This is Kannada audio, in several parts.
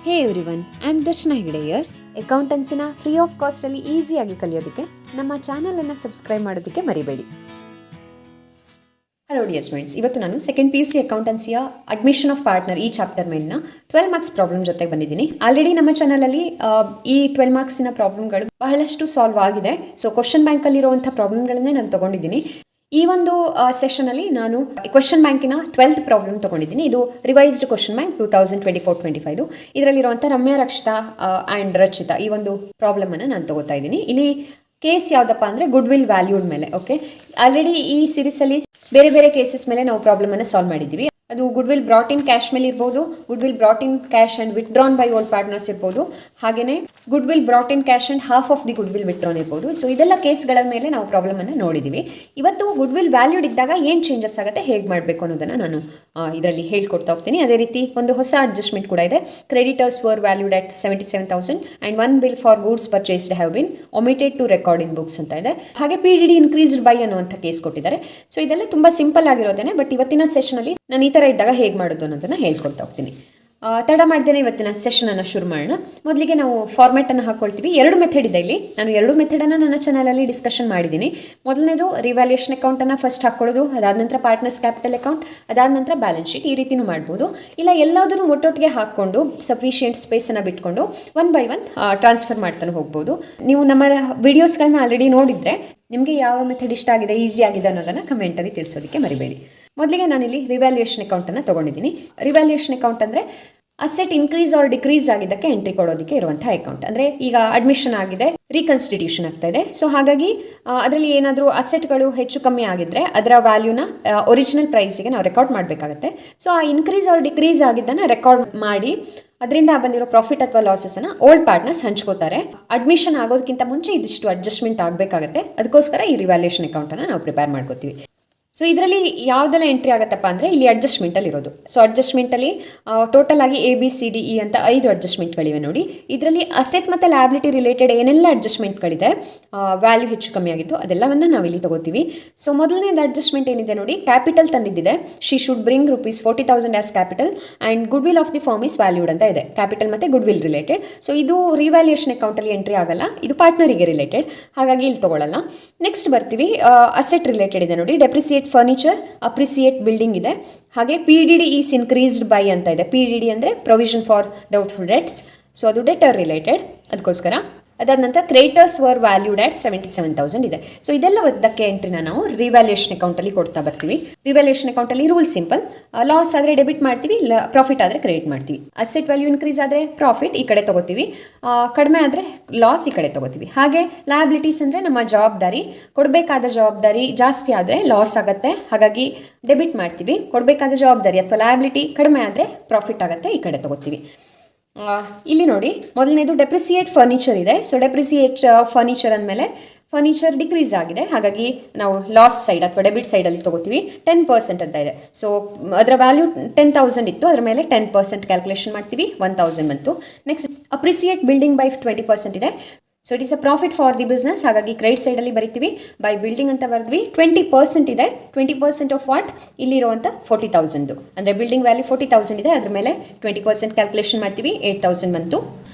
ಹೇ ಎವ್ರಿವನ್, ಐ ಆಮ್ ದರ್ಶನ ಹೆಗಡೆಯರ್. ಅಕೌಂಟೆನ್ಸಿನ ಫ್ರೀ ಆಫ್ ಕಾಸ್ಟಲ್ಲಿ ಈಸಿಯಾಗಿ ಕಲಿಯೋದಕ್ಕೆ ನಮ್ಮ ಚಾನಲನ್ನು ಸಬ್ಸ್ಕ್ರೈಬ್ ಮಾಡೋದಕ್ಕೆ ಮರಿಬೇಡಿ. ಹಲೋ ಡಿಯರ್ ಸ್ಟೂಡೆಂಟ್ಸ್, ಇವತ್ತು ನಾನು ಸೆಕೆಂಡ್ PUC ಅಕೌಂಟೆನ್ಸಿಯ ಅಡ್ಮಿಷನ್ ಆಫ್ ಪಾರ್ಟ್ನರ್ ಈ ಚಾಪ್ಟರ್ ಮೇಲಿನ 12 ಮಾರ್ಕ್ಸ್ ಪ್ರಾಬ್ಲಮ್ ಜೊತೆ ಬಂದಿದ್ದೀನಿ. ಆಲ್ರೆಡಿ ನಮ್ಮ ಚಾನಲಲ್ಲಿ ಈ 12 ಮಾರ್ಕ್ಸಿನ ಪ್ರಾಬ್ಲಮ್ಗಳು ಬಹಳಷ್ಟು ಸಾಲ್ವ್ ಆಗಿದೆ. ಸೊ ಕ್ವಶನ್ ಬ್ಯಾಂಕಲ್ಲಿರುವಂಥ ಪ್ರಾಬ್ಲಮ್ಗಳನ್ನೇ ನಾನು ತೊಗೊಂಡಿದ್ದೀನಿ. ಈ ಒಂದು ಸೆಷನಲ್ಲಿ ನಾನು ಕ್ವಶನ್ ಬ್ಯಾಂಕಿನ 12th ಪ್ರಾಬ್ಲಮ್ ತೊಗೊಂಡಿದ್ದೀನಿ. ಇದು ರಿವೈಸ್ಡ್ ಕ್ವಶನ್ ಬ್ಯಾಂಕ್ 2024-25. ಇದರಲ್ಲಿರುವಂಥ ರಮ್ಯಾ, ರಕ್ಷಿತಾ ಆ್ಯಂಡ್ ರಚಿತಾ ಈ ಒಂದು ಪ್ರಾಬ್ಲಮನ್ನು ನಾನು ತೊಗೋತಾ ಇದ್ದೀನಿ. ಇಲ್ಲಿ ಕೇಸ್ ಯಾವುದಪ್ಪ ಅಂದರೆ ಗುಡ್ ವಿಲ್ ವ್ಯಾಲ್ಯೂಡ್ ಮೇಲೆ. ಓಕೆ, ಆಲ್ರೆಡಿ ಈ ಸೀರೀಸಲ್ಲಿ ಬೇರೆ ಬೇರೆ ಕೇಸಸ್ ಮೇಲೆ ನಾವು ಪ್ರಾಬ್ಲಮನ್ನು ಸಾಲ್ವ್ ಮಾಡಿದ್ದೀವಿ. ಅದು good will brought in cash ಮೇಲೆ ಇರ್ಬೋದು, good will brought in cash and withdrawn by old partners ಇರ್ಬೋದು, ಹಾಗೆಯೇ good will brought in cash and half of the good will withdrawn ಇರ್ಬೋದು. ಸೊ ಇದೆಲ್ಲ ಕೇಸ್ಗಳ ಮೇಲೆ ನಾವು ಪ್ರಾಬ್ಲಮನ್ನು ನೋಡಿದ್ದೀವಿ. ಇವತ್ತು ಗುಡ್ ವಿಲ್ ವ್ಯಾಲ್ಯೂಡ್ ಇದ್ದಾಗ ಏನು ಚೇಂಜಸ್ ಆಗುತ್ತೆ, ಹೇಗೆ ಮಾಡಬೇಕು ಅನ್ನೋದನ್ನು ನಾನು ಇದರಲ್ಲಿ ಹೇಳ್ಕೊಡ್ತಾ ಹೋಗ್ತೀನಿ. ಅದೇ ರೀತಿ ಒಂದು ಹೊಸ ಅಡ್ಜಸ್ಟ್ಮೆಂಟ್ ಕೂಡ ಇದೆ. Creditors were valued at 77,000 and one bill for goods purchased have been omitted to record in books ಅಂತ ಇದೆ. ಹಾಗೆ PDD ಇನ್ಕ್ರೀಸ್ಡ್ ಬೈ ಅನ್ನುವಂಥ ಕೇಸ್ ಕೊಟ್ಟಿದ್ದಾರೆ. ಸೊ ಇದೆಲ್ಲ ತುಂಬ ಸಿಂಪಲ್ ಆಗಿರೋದೇನೆ, ಬಟ್ ಇವತ್ತಿನ ಸೆಷನಲ್ಲಿ ನಾನು ಈ ಥರ ಇದ್ದಾಗ ಹೇಗೆ ಮಾಡೋದು ಅನ್ನೋದನ್ನು ಹೇಳ್ಕೊಡ್ತಾ ಹೋಗ್ತೀನಿ. ತಡ ಮಾಡ್ದೇನೆ ಇವತ್ತಿನ ಸೆಷನನ್ನು ಶುರು ಮಾಡೋಣ. ಮೊದಲಿಗೆ ನಾವು ಫಾರ್ಮೆಟನ್ನು ಹಾಕ್ಕೊಳ್ತೀವಿ. 2 ಮೆಥಡ್ ಇದೆ ಇಲ್ಲಿ. ನಾನು 2 ಮೆಥಡನ್ನು ನನ್ನ ಚಾನಲಲ್ಲಿ ಡಿಸ್ಕಷನ್ ಮಾಡಿದ್ದೀನಿ. ಮೊದಲನೇದು ರಿವ್ಯಾಲ್ಯೂಯೇಷನ್ ಅಕೌಂಟನ್ನು ಫಸ್ಟ್ ಹಾಕ್ಕೊಳ್ಳೋದು, ಅದಾದ ನಂತರ ಪಾರ್ಟ್ನರ್ಸ್ ಕ್ಯಾಪಿಟಲ್ ಅಕೌಂಟ್, ಅದಾದ ನಂತರ ಬ್ಯಾಲೆನ್ಸ್ ಶೀಟ್, ಈ ರೀತಿನೂ ಮಾಡ್ಬೋದು. ಇಲ್ಲ ಎಲ್ಲದನ್ನು ಒಟ್ಟೊಟ್ಟಿಗೆ ಹಾಕ್ಕೊಂಡು ಸಫಿಷಿಯೆಂಟ್ ಸ್ಪೇಸನ್ನು ಬಿಟ್ಕೊಂಡು 1 by 1 ಟ್ರಾನ್ಸ್ಫರ್ ಮಾಡ್ತಾನೆ ಹೋಗ್ಬೋದು. ನೀವು ನಮ್ಮ ವಿಡಿಯೋಸ್ಗಳನ್ನ ಆಲ್ರೆಡಿ ನೋಡಿದರೆ ನಿಮಗೆ ಯಾವ ಮೆಥಡ್ ಇಷ್ಟ ಆಗಿದೆ, ಈಸಿ ಆಗಿದೆ ಅನ್ನೋದನ್ನು ಕಮೆಂಟಲ್ಲಿ ತಿಳಿಸೋದಕ್ಕೆ ಮರಿಬೇಡಿ. ಮೊದಲಿಗೆ ನಾನಿಲ್ಲಿ ರಿವ್ಯಾಲ್ಯೂಯೇಷನ್ ಅಕೌಂಟನ್ನು ತೊಗೊಂಡಿದ್ದೀನಿ. ರಿವ್ಯಾಲ್ಯೂಯೇಷನ್ ಅಕೌಂಟ್ ಅಂದರೆ ಅಸೆಟ್ ಇನ್ಕ್ರೀಸ್ ಆರ್ ಡಿಕ್ರೀಸ್ ಆಗಿದ್ದಕ್ಕೆ ಎಂಟ್ರಿ ಕೊಡೋದಕ್ಕೆ ಇರುವಂಥ ಅಕೌಂಟ್. ಅಂದರೆ ಈಗ ಅಡ್ಮಿಷನ್ ಆಗಿದೆ, ರೀಕನ್ಸ್ಟಿಟ್ಯೂಷನ್ ಆಗ್ತಾ ಇದೆ. ಸೊ ಹಾಗಾಗಿ ಅದರಲ್ಲಿ ಏನಾದರೂ ಅಸೆಟ್ಗಳು ಹೆಚ್ಚು ಕಮ್ಮಿ ಆಗಿದ್ದರೆ ಅದರ ವ್ಯಾಲ್ಯೂನ ಒರಿಜಿನಲ್ ಪ್ರೈಸಿಗೆ ನಾವು ರೆಕಾರ್ಡ್ ಮಾಡಬೇಕಾಗತ್ತೆ. ಸೊ ಆ ಇನ್ಕ್ರೀಸ್ ಆರ್ ಡಿಕ್ರೀಸ್ ಆಗಿದ್ದನ್ನು ರೆಕಾರ್ಡ್ ಮಾಡಿ ಅದರಿಂದ ಬಂದಿರೋ ಪ್ರಾಫಿಟ್ ಅಥವಾ ಲಾಸಸ್ಸನ್ನು ಓಲ್ಡ್ ಪಾರ್ಟ್ನರ್ಸ್ ಹಂಚ್ಕೋತಾರೆ. ಅಡ್ಮಿಷನ್ ಆಗೋದಕ್ಕಿಂತ ಮುಂಚೆ ಇದಿಷ್ಟು ಅಡ್ಜಸ್ಟ್ಮೆಂಟ್ ಆಗಬೇಕಾಗತ್ತೆ. ಅದಕ್ಕೋಸ್ಕರ ಈ ರಿವ್ಯಾಲ್ಯೂಯೇಷನ್ ಅಕೌಂಟನ್ನು ನಾವು ಪ್ರಿಪೇರ್ ಮಾಡ್ಕೋತೀವಿ. ಸೊ ಇದರಲ್ಲಿ ಯಾವುದೆಲ್ಲ ಎಂಟ್ರಿ ಆಗುತ್ತಪ್ಪ ಅಂದರೆ ಇಲ್ಲಿ ಅಡ್ಜಸ್ಟ್ಮೆಂಟಲ್ಲಿ ಇರೋದು. ಸೊ ಅಡ್ಜಸ್ಟ್ಮೆಂಟಲ್ಲಿ ಟೋಟಲ್ ಆಗಿ ABCDE ಅಂತ 5 ಅಡ್ಜಸ್ಟ್ಮೆಂಟ್ಗಳಿವೆ ನೋಡಿ. ಇದರಲ್ಲಿ ಅಸೆಟ್ ಮತ್ತು ಲ್ಯಾಬಿಲಿಟಿ ರಿಲೇಟೆಡ್ ಏನೆಲ್ಲ ಅಡ್ಜಸ್ಟ್ಮೆಂಟ್ಗಳಿದೆ, ವ್ಯಾಲ್ಯೂ ಹೆಚ್ಚು ಕಮ್ಮಿ ಆಗಿತ್ತು, ಅದೆಲ್ಲವನ್ನು ನಾವಿಲ್ಲಿ ತೊಗೋತೀವಿ. ಸೊ ಮೊದಲನೇದು ಅಡ್ಜಸ್ಟ್ಮೆಂಟ್ ಏನಿದೆ ನೋಡಿ, ಕ್ಯಾಪಿಟಲ್ ತಂದಿದ್ದಿದೆ. She should bring ₹40,000 as capital and goodwill of the firm is valued ಅಂತ ಇದೆ. ಕ್ಯಾಪಿಟಲ್ ಮತ್ತು ಗುಡ್ ವಿಲ್ ರಿಲೇಟೆಡ್. ಸೊ ಇದು ರಿವ್ಯಾಲ್ಯೂಯೇಷನ್ ಅಕೌಂಟಲ್ಲಿ ಎಂಟ್ರಿ ಆಗಲ್ಲ, ಇದು ಪಾರ್ಟ್ನರಿಗೆ ರಿಲೇಟೆಡ್, ಹಾಗಾಗಿ ಇಲ್ಲಿ ತೊಗೊಳ್ಳಲ್ಲ. ನೆಕ್ಸ್ಟ್ ಬರ್ತೀವಿ, ಅಸೆಟ್ ರಿಲೇಟೆಡ್ ಇದೆ ನೋಡಿ. ಡೆಪ್ರಿಸಿಯೇಟ್ ಫರ್ನಿಚರ್, ಅಪ್ರಿಸಿಯೇಟ್ ಬಿಲ್ಡಿಂಗ್ ಇದೆ. ಹಾಗೆ PDD ಈಸ್ ಇನ್ಕ್ರೀಸ್ಡ್ ಬೈ ಅಂತ ಇದೆ. PDD ಅಂದರೆ provision for doubtful debts. So ಅದು ಡೆಟರ್ ರಿಲೇಟೆಡ್, ಅದಕ್ಕೋಸ್ಕರ. ಅದಾದ ನಂತರ ಕ್ರೆಡಿಟರ್ಸ್ ವರ್ ವ್ಯಾಲ್ಯೂಡ್ ಆಟ್ 77,000 ಇದೆ. ಸೊ ಇದೆಲ್ಲ ಒಂದಕ್ಕೆ ಎಂಟ್ರಿನ ನಾವು ರಿವ್ಯಾಲ್ಯೂಯೇಷನ್ ಅಕೌಂಟಲ್ಲಿ ಕೊಡ್ತಾ ಬರ್ತೀವಿ. ರಿವ್ಯಾಲ್ಯೂಯೇಷನ್ ಅಕೌಂಟಲ್ಲಿ ರೂಲ್ ಸಿಂಪಲ್. ಲಾಸ್ ಆದರೆ ಡೆಬಿಟ್ ಮಾಡ್ತೀವಿ, ಪ್ರಾಫಿಟ್ ಆದರೆ ಕ್ರೆಡಿಟ್ ಮಾಡ್ತೀವಿ. ಅಸೆಟ್ ವ್ಯಾಲ್ಯೂ ಇನ್ಕ್ರೀಸ್ ಆದರೆ ಪ್ರಾಫಿಟ್ ಈ ಕಡೆ ತೊಗೋತೀವಿ, ಕಡಿಮೆ ಆದರೆ ಲಾಸ್ ಈ ಕಡೆ ತೊಗೋತೀವಿ. ಹಾಗೆ ಲಯಬಿಲಿಟೀಸ್ ಅಂದರೆ ನಮ್ಮ ಜವಾಬ್ದಾರಿ, ಕೊಡಬೇಕಾದ ಜವಾಬ್ದಾರಿ ಜಾಸ್ತಿ ಆದರೆ ಲಾಸ್ ಆಗುತ್ತೆ, ಹಾಗಾಗಿ ಡೆಬಿಟ್ ಮಾಡ್ತೀವಿ. ಕೊಡಬೇಕಾದ ಜವಾಬ್ದಾರಿ ಅಥವಾ ಲಯಬಿಲಿಟಿ ಕಡಿಮೆ ಆದರೆ ಪ್ರಾಫಿಟ್ ಆಗುತ್ತೆ, ಈ ಕಡೆ ತೊಗೋತೀವಿ. ಇಲ್ಲಿ ನೋಡಿ, ಮೊದಲನೇದು ಡೆಪ್ರಿಸಿಯೇಟ್ ಫರ್ನಿಚರ್ ಇದೆ. ಸೊ ಡೆಪ್ರಿಸಿಯೇಟ್ ಫರ್ನಿಚರ್ ಅಂದಮೇಲೆ ಫರ್ನಿಚರ್ ಡಿಕ್ರೀಸ್ ಆಗಿದೆ, ಹಾಗಾಗಿ ನಾವು ಲಾಸ್ ಸೈಡ್ ಅಥವಾ ಡೆಬಿಟ್ ಸೈಡಲ್ಲಿ ತೊಗೋತೀವಿ. 10% ಅಂತ ಇದೆ. ಸೊ ಅದರ ವ್ಯಾಲ್ಯೂ 10,000 ಇತ್ತು, ಅದರ ಮೇಲೆ 10% ಕ್ಯಾಲ್ಕುಲೇಷನ್ ಮಾಡ್ತೀವಿ, 1,000 ಬಂತು. ನೆಕ್ಸ್ಟ್ ಅಪ್ರಿಸಿಯೇಟ್ ಬಿಲ್ಡಿಂಗ್ ಬೈ 20% ಇದೆ. So it is a profit for the business, ಹಾಗಾಗಿ ಕ್ರೆಡಿಟ್ ಸೈಡಲ್ಲಿ ಬರಿತೀವಿ. ಬೈ ಬಿಲ್ಡಿಂಗ್ ಅಂತ ಬರೆದ್ವಿ. 20% ಇದೆ. 20% ಆಫ್ ವಾಟ್, ಇಲ್ಲಿರುವಂಥ 40,000. ಅಂದರೆ ಬಿಲ್ಡಿಂಗ್ ವ್ಯಾಲ್ಯೂ 40,000 ಇದೆ, ಅದ್ರ ಮೇಲೆ 20% ಕ್ಯಾಲ್ಕುಲೇಷನ್ ಮಾಡ್ತೀವಿ, 8,000 ಬಂತು.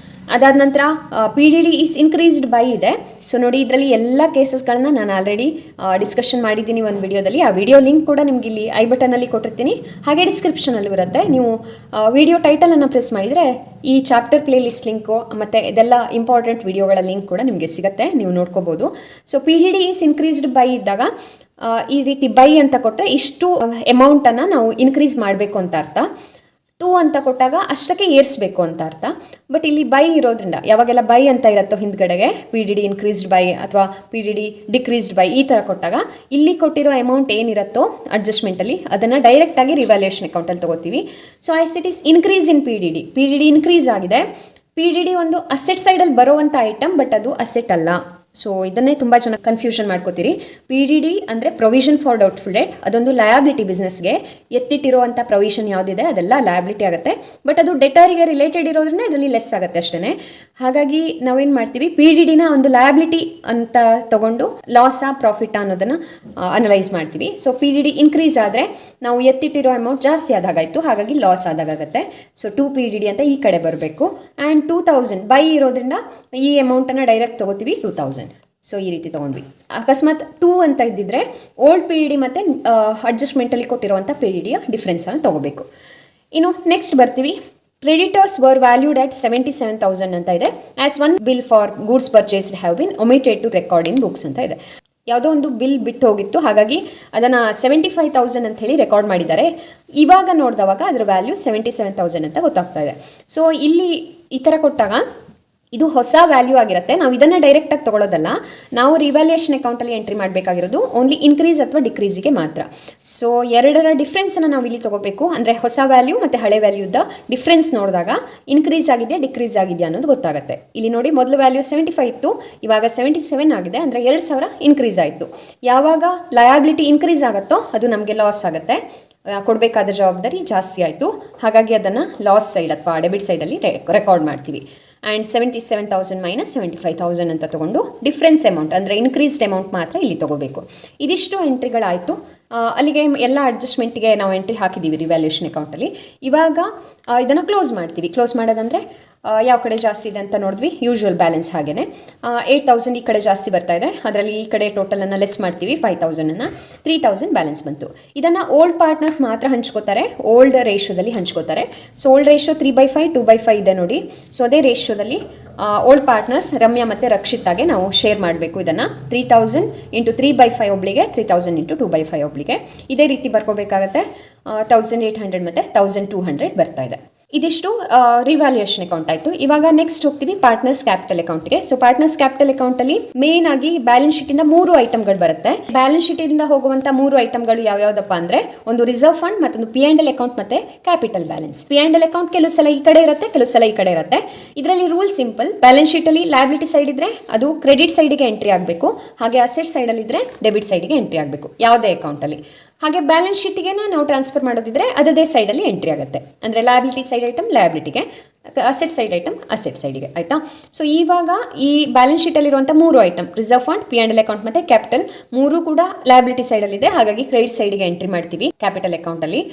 ಅದಾದ ನಂತರ PDD ಈಸ್ ಇನ್ಕ್ರೀಸ್ಡ್ ಬೈ ಇದೆ. ಸೊ ನೋಡಿ, ಇದರಲ್ಲಿ ಎಲ್ಲ ಕೇಸಸ್ಗಳನ್ನ ನಾನು ಆಲ್ರೆಡಿ ಡಿಸ್ಕಷನ್ ಮಾಡಿದ್ದೀನಿ ಒಂದು ವಿಡಿಯೋದಲ್ಲಿ. ಆ ವಿಡಿಯೋ ಲಿಂಕ್ ಕೂಡ ನಿಮ್ಗೆ ಇಲ್ಲಿ ಐ ಬಟನಲ್ಲಿ ಕೊಟ್ಟಿರ್ತೀನಿ, ಹಾಗೆ ಡಿಸ್ಕ್ರಿಪ್ಷನಲ್ಲಿ ಬರುತ್ತೆ. ನೀವು ವಿಡಿಯೋ ಟೈಟಲನ್ನು ಪ್ರೆಸ್ ಮಾಡಿದರೆ ಈ ಚಾಪ್ಟರ್ ಪ್ಲೇ ಲಿಸ್ಟ್ ಲಿಂಕು ಮತ್ತು ಇದೆಲ್ಲ ಇಂಪಾರ್ಟೆಂಟ್ ವಿಡಿಯೋಗಳ ಲಿಂಕ್ ಕೂಡ ನಿಮಗೆ ಸಿಗುತ್ತೆ, ನೀವು ನೋಡ್ಕೋಬೋದು. So PDD is increased by ಇದ್ದಾಗ ಈ ರೀತಿ ಬೈ ಅಂತ ಕೊಟ್ಟರೆ ಇಷ್ಟು ಅಮೌಂಟನ್ನು ನಾವು ಇನ್ಕ್ರೀಸ್ ಮಾಡಬೇಕು ಅಂತ ಅರ್ಥ. 2 ಅಂತ ಕೊಟ್ಟಾಗ ಅಷ್ಟಕ್ಕೆ ಏರಿಸಬೇಕು ಅಂತ ಅರ್ಥ. ಬಟ್ ಇಲ್ಲಿ ಬೈ ಇರೋದ್ರಿಂದ ಯಾವಾಗೆಲ್ಲ ಬೈ ಅಂತ ಇರುತ್ತೋ ಹಿಂದ್ಗಡೆಗೆ PDD ಇನ್ಕ್ರೀಸ್ಡ್ ಬೈ ಅಥವಾ PDD ಡಿಕ್ರೀಸ್ಡ್ ಬೈ ಈ ಥರ ಕೊಟ್ಟಾಗ ಇಲ್ಲಿ ಕೊಟ್ಟಿರೋ ಅಮೌಂಟ್ ಏನಿರುತ್ತೋ ಅಡ್ಜಸ್ಟ್ಮೆಂಟಲ್ಲಿ ಅದನ್ನು ಡೈರೆಕ್ಟಾಗಿ ರಿವ್ಯಾಲ್ಯೂಯೇಷನ್ ಅಕೌಂಟಲ್ಲಿ ತೊಗೋತೀವಿ. So ice it is increase in PDD increase ಆಗಿದೆ. PDD ಒಂದು ಅಸೆಟ್ ಸೈಡಲ್ಲಿ ಬರೋವಂಥ ಐಟಮ್, ಬಟ್ ಅದು ಅಸೆಟ್ ಅಲ್ಲ. ಸೊ ಇದನ್ನೇ ತುಂಬ ಜನ ಕನ್ಫ್ಯೂಷನ್ ಮಾಡ್ಕೋತೀರಿ. PDD ಅಂದರೆ ಪ್ರೊವಿಷನ್ ಫಾರ್ ಡೌಟ್ಫುಲ್ ಡೆಟ್, ಅದೊಂದು ಲಯಬಿಲಿಟಿ ಬಿಸ್ನೆಸ್ಗೆ ಎತ್ತಿಟ್ಟಿರುವಂಥ ಪ್ರೊವಿಷನ್ ಯಾವುದಿದೆ ಅದೆಲ್ಲ ಲಯಬಿಲಿಟಿ ಆಗುತ್ತೆ. ಬಟ್ ಅದು ಡೆಟರಿಗೆ ರಿಲೇಟೆಡ್ ಇರೋದ್ರಿಂದ ಇದರಲ್ಲಿ ಲೆಸ್ ಆಗುತ್ತೆ ಅಷ್ಟೇ. ಹಾಗಾಗಿ ನಾವೇನು ಮಾಡ್ತೀವಿ, PDDನ ಒಂದು ಲಯಬಿಲಿಟಿ ಅಂತ ತಗೊಂಡು ಲಾಸಾ ಪ್ರಾಫಿಟಾ ಅನ್ನೋದನ್ನು ಅನಲೈಸ್ ಮಾಡ್ತೀವಿ. ಸೊ PDD ಇನ್ಕ್ರೀಸ್ ಆದರೆ ನಾವು ಎತ್ತಿಟ್ಟಿರೋ ಅಮೌಂಟ್ ಜಾಸ್ತಿ ಆದಾಗಾಯಿತು, ಹಾಗಾಗಿ ಲಾಸ್ ಆದಾಗುತ್ತೆ. ಸೊ 2 PDD ಅಂತ ಈ ಕಡೆ ಬರಬೇಕು. ಆ್ಯಂಡ್ 2000 ಬೈ ಇರೋದ್ರಿಂದ ಈ ಅಮೌಂಟನ್ನು ಡೈರೆಕ್ಟ್ ತೊಗೋತೀವಿ 2000. ಸೊ ಈ ರೀತಿ ತೊಗೊಂಡ್ವಿ. ಅಕಸ್ಮಾತ್ 2 ಅಂತ ಇದ್ದಿದ್ರೆ ಓಲ್ಡ್ PDD ಮತ್ತು ಅಡ್ಜಸ್ಟ್ಮೆಂಟಲ್ಲಿ ಕೊಟ್ಟಿರುವಂಥ PDDಯ ಡಿಫ್ರೆನ್ಸನ್ನು ತೊಗೋಬೇಕು. ಇನ್ನು ನೆಕ್ಸ್ಟ್ ಬರ್ತೀವಿ, ಕ್ರೆಡಿಟರ್ಸ್ ವರ್ ವ್ಯಾಲ್ಯೂಡ್ ಅಟ್ 77,000 ಅಂತ ಇದೆ. As one bill for goods purchased have been omitted to record in books ಅಂತ ಇದೆ. ಯಾವುದೋ ಒಂದು ಬಿಲ್ ಬಿಟ್ಟು ಹೋಗಿತ್ತು, ಹಾಗಾಗಿ ಅದನ್ನು 75,000 ಅಂತ ಹೇಳಿ ರೆಕಾರ್ಡ್ ಮಾಡಿದ್ದಾರೆ. ಇವಾಗ ನೋಡಿದವಾಗ ಅದರ ವ್ಯಾಲ್ಯೂ 77,000 ಅಂತ ಗೊತ್ತಾಗ್ತಾ ಇದೆ. ಸೊ ಇಲ್ಲಿ ಈ ಥರ ಕೊಟ್ಟಾಗ ಇದು ಹೊಸ ವ್ಯಾಲ್ಯೂ ಆಗಿರುತ್ತೆ. ನಾವು ಇದನ್ನು ಡೈರೆಕ್ಟಾಗಿ ತೊಗೊಳ್ಳೋದಲ್ಲ, ನಾವು ರಿವ್ಯಾಲ್ಯೂಯೇಷನ್ ಅಕೌಂಟಲ್ಲಿ ಎಂಟ್ರಿ ಮಾಡಬೇಕಾಗಿರೋದು ಓನ್ಲಿ ಇನ್ಕ್ರೀಸ್ ಅಥವಾ ಡಿಕ್ರೀಸಿಗೆ ಮಾತ್ರ. ಸೊ ಎರಡರ ಡಿಫ್ರೆನ್ಸನ್ನು ನಾವು ಇಲ್ಲಿ ತೊಗೋಬೇಕು. ಅಂದರೆ ಹೊಸ ವ್ಯಾಲ್ಯೂ ಮತ್ತು ಹಳೆ ವ್ಯಾಲ್ಯೂದ ಡಿಫ್ರೆನ್ಸ್ ನೋಡಿದಾಗ ಇನ್ಕ್ರೀಸ್ ಆಗಿದೆ ಡಿಕ್ರೀಸ್ ಆಗಿದೆಯಾ ಅನ್ನೋದು ಗೊತ್ತಾಗುತ್ತೆ. ಇಲ್ಲಿ ನೋಡಿ, ಮೊದಲು ವ್ಯಾಲ್ಯೂ 75 ಇತ್ತು, ಇವಾಗ 77 ಆಗಿದೆ, ಅಂದರೆ 2,000 ಇನ್ಕ್ರೀಸ್ ಆಯಿತು. ಯಾವಾಗ ಲಯಬಿಲಿಟಿ ಇನ್ಕ್ರೀಸ್ ಆಗುತ್ತೋ ಅದು ನಮಗೆ ಲಾಸ್ ಆಗುತ್ತೆ, ಕೊಡಬೇಕಾದ ಜವಾಬ್ದಾರಿ ಜಾಸ್ತಿ ಆಯಿತು. ಹಾಗಾಗಿ ಅದನ್ನು ಲಾಸ್ ಸೈಡ್ ಅಥವಾ ಡೆಬಿಟ್ ಸೈಡಲ್ಲಿ ರೆಕಾರ್ಡ್ ಮಾಡ್ತೀವಿ. ಆ್ಯಂಡ್ 77,000 ಮೈನಸ್ 75,000 ಅಂತ ತೊಗೊಂಡು ಡಿಫ್ರೆನ್ಸ್ ಅಮೌಂಟ್ ಅಂದರೆ ಇನ್ಕ್ರೀಸ್ಡ್ ಅಮೌಂಟ್ ಮಾತ್ರ ಇಲ್ಲಿ ತೊಗೋಬೇಕು. ಇದಿಷ್ಟು ಎಂಟ್ರಿಗಳಾಯಿತು. ಅಲ್ಲಿಗೆ ಎಲ್ಲ ಅಡ್ಜಸ್ಟ್ಮೆಂಟಿಗೆ ನಾವು ಎಂಟ್ರಿ ಹಾಕಿದ್ದೀವಿ ರಿವ್ಯಾಲ್ಯೂಯೇಷನ್ ಅಕೌಂಟಲ್ಲಿ. ಇವಾಗ ಇದನ್ನು ಕ್ಲೋಸ್ ಮಾಡ್ತೀವಿ. ಕ್ಲೋಸ್ ಮಾಡೋದಂದರೆ ಯಾವ ಕಡೆ ಜಾಸ್ತಿ ಇದೆ ಅಂತ ನೋಡಿದ್ವಿ, ಯೂಶ್ವಲ್ ಬ್ಯಾಲೆನ್ಸ್ ಹಾಗೆಯೇ 8,000 ಈ ಕಡೆ ಜಾಸ್ತಿ ಬರ್ತಾ ಇದೆ, ಅದರಲ್ಲಿ ಈ ಕಡೆ ಟೋಟಲನ್ನು ಲೆಸ್ ಮಾಡ್ತೀವಿ, 5,000 3,000 ಬ್ಯಾಲೆನ್ಸ್ ಬಂತು. ಇದನ್ನು ಓಲ್ಡ್ ಪಾರ್ಟ್ನರ್ಸ್ ಮಾತ್ರ ಹಂಚ್ಕೋತಾರೆ, ಓಲ್ಡ್ ರೇಷಿಯೋದಲ್ಲಿ ಹಂಚ್ಕೋತಾರೆ. ಸೊ ಓಲ್ಡ್ ರೇಷಿಯೋ 3/5 2/5 ಇದೆ ನೋಡಿ. ಸೊ ಅದೇ ರೇಷಿಯೋದಲ್ಲಿ ಓಲ್ಡ್ ಪಾರ್ಟ್ನರ್ಸ್ ರಮ್ಯಾ ಮತ್ತು ರಕ್ಷಿತಾಗೆ ನಾವು ಶೇರ್ ಮಾಡಬೇಕು. ಇದನ್ನು 3,000 ಇಂಟು 3/5 ಒಬ್ಳಿಗೆ, 3,000 ಇಂಟು 2/5 ಒಬ್ಳಿಗೆ. ಇದೇ ರೀತಿ ಬರ್ಕೋಬೇಕಾಗತ್ತೆ. 1,800 ಮತ್ತು 1,200 ಬರ್ತಾ ಇದೆ. ಇದಿಷ್ಟು ರಿವ್ಯಾಲ್ಯೂಯೇಷನ್ ಅಕೌಂಟ್ ಆಯಿತು. ಇವಾಗ ನೆಕ್ಸ್ಟ್ ಹೋಗ್ತೀವಿ ಪಾರ್ಟ್ನರ್ಸ್ ಕ್ಯಾಪಿಟಲ್ ಅಕೌಂಟ್ಗೆ. ಸೊ ಪಾರ್ಟ್ನರ್ಸ್ ಕ್ಯಾಪಿಟಲ್ ಅಕೌಂಟಲ್ಲಿ ಮೇನ್ ಆಗಿ ಬ್ಯಾಲೆನ್ಸ್ ಶೀಟಿಂದ 3 ಐಟಮ್ಗಳು ಬರುತ್ತೆ. ಬ್ಯಾಲೆನ್ಸ್ ಶೀಟಿಂದ ಹೋಗುವಂಥ 3 ಐಟಮ್ಗಳು ಯಾವ್ಯಾವುದಪ್ಪ ಅಂದರೆ, ಒಂದು ರಿಸರ್ವ್ ಫಂಡ್, ಮತ್ತೊಂದು P&L ಅಕೌಂಟ್ ಮತ್ತು ಕ್ಯಾಪಿಟಲ್ ಬ್ಯಾಲೆನ್ಸ್. P&L ಅಕೌಂಟ್ ಕೆಲವು ಸಲ ಈ ಕಡೆ ಇರುತ್ತೆ, ಕೆಲವು ಸಲ ಈ ಕಡೆ ಇರುತ್ತೆ. ಇದರಲ್ಲಿ ರೂಲ್ ಸಿಂಪಲ್, ಬ್ಯಾಲೆನ್ಸ್ ಶೀಟಲ್ಲಿ ಲಯಬಿಲಿಟಿ ಸೈಡ್ ಇದ್ದರೆ ಅದು ಕ್ರೆಡಿಟ್ ಸೈಡಿಗೆ ಎಂಟ್ರಿ ಆಗಬೇಕು, ಹಾಗೆ ಅಸೆಟ್ ಸೈಡಲ್ಲಿ ಇದ್ದರೆ ಡೆಬಿಟ್ ಸೈಡಿಗೆ ಎಂಟ್ರಿ ಆಗಬೇಕು ಯಾವುದೇ ಅಕೌಂಟಲ್ಲಿ. ಹಾಗೆ ಬ್ಯಾಲೆನ್ಸ್ ಶೀಟಿಗೆ ನಾವು ಟ್ರಾನ್ಸ್ಫರ್ ಮಾಡೋದಿದ್ರೆ ಅದೇ ಸೈಡಲ್ಲಿ ಎಂಟ್ರಿ ಆಗುತ್ತೆ. ಅಂದರೆ ಲಯಬಿಲಿಟಿ ಸೈಡ್ ಐಟಮ್ ಲಯಬಿಲಿಟಿಗೆ, ಅಸೆಟ್ ಸೈಡ್ ಐಟಮ್ ಅಸೆಟ್ ಸೈಡಿಗೆ, ಆಯಿತಾ. ಸೊ ಇವಾಗ ಈ ಬ್ಯಾಲೆನ್ಸ್ ಶೀಟಲ್ಲಿರುವಂಥ 3 item, reserve fund, P&L account ಮತ್ತು ಕ್ಯಾಪಿಟಲ್, 3 ಕೂಡ ಲಯಬಿಲಿಟಿ ಸೈಡಲ್ಲಿದೆ, ಹಾಗಾಗಿ ಕ್ರೆಡಿಟ್ ಸೈಡಿಗೆ ಎಂಟ್ರಿ ಮಾಡ್ತೀವಿ ಕ್ಯಾಪಿಟಲ್ ಅಕೌಂಟಲ್ಲಿ.